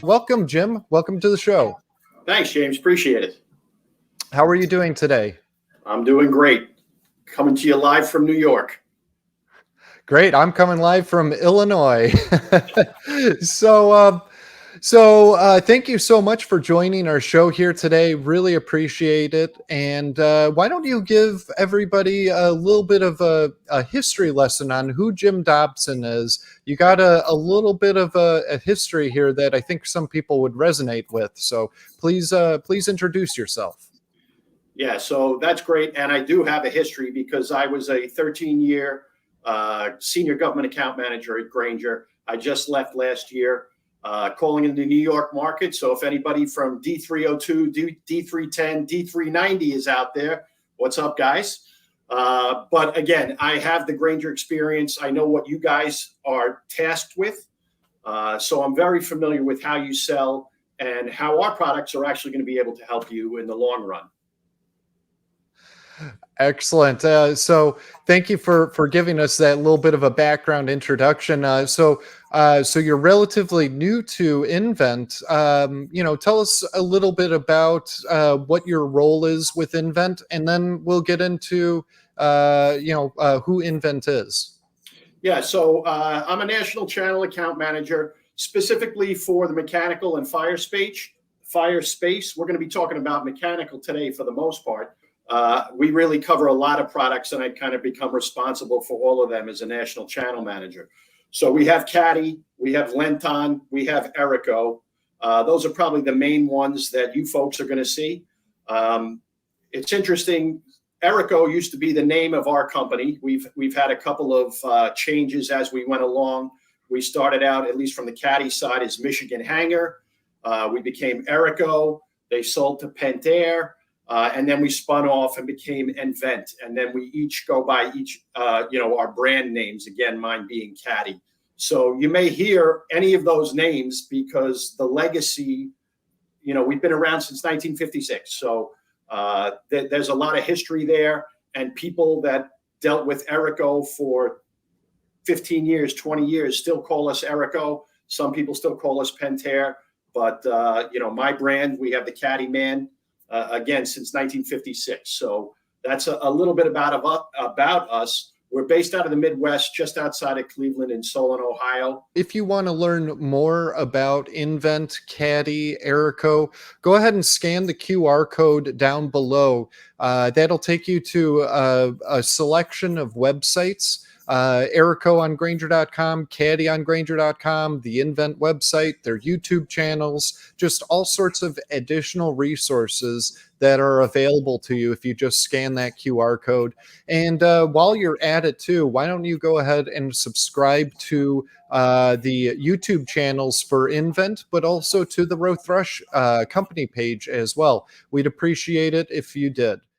Welcome, Jim. Welcome to the show. Thanks, James. Appreciate it. How are you doing today? I'm doing great. Coming to you live from New York. Great. I'm coming live from Illinois. So thank you so much for joining our show here today. Really appreciate it. And why don't you give everybody a little bit of a history lesson on who Jim Dobson is? You got a little bit of a history here that I think some people would resonate with. So please introduce yourself. Yeah, so that's great. And I do have a history because I was a 13-year senior government account manager at Grainger. I just left last year. Calling in the New York market. So if anybody from D302, D310, D390 is out there, what's up, guys? But again, I have the Grainger experience. I know what you guys are tasked with. So I'm very familiar with how you sell and how our products are actually going to be able to help you in the long run. Excellent. So thank you for giving us that little bit of a background introduction. So you're relatively new to nVent. Tell us a little bit about what your role is with nVent, and then we'll get into who nVent is. Yeah, so I'm a national channel account manager specifically for the mechanical and fire space. We're going to be talking about mechanical today for the most part. We really cover a lot of products, and I kind of become responsible for all of them as a national channel manager. So we have Caddy, we have Lenton, we have Erico. Those are probably the main ones that you folks are going to see. It's interesting. Erico used to be the name of our company. We've had a couple of changes as we went along. We started out, at least from the Caddy side, as Michigan Hanger. We became Erico. They sold to Pentair. And then we spun off and became nVent. And then we each go by our brand names, again, mine being Caddy. So you may hear any of those names because the legacy, we've been around since 1956. So there's a lot of history there. And people that dealt with Erico for 15 years, 20 years still call us Erico. Some people still call us Pentair. But, my brand, we have the Caddy Man. Again, since 1956. So that's a little bit about us. We're based out of the Midwest, just outside of Cleveland in Solon, Ohio. If you want to learn more about nVent, Caddy, Erico, go ahead and scan the QR code down below. That'll take you to a selection of websites. Erico on Grainger.com, Caddy on Grainger.com, the nVent website, their YouTube channels, just all sorts of additional resources that are available to you if you just scan that QR code. And while you're at it too, why don't you go ahead and subscribe to the YouTube channels for nVent, but also to the Rowe-Thrush company page as well. We'd appreciate it if you did.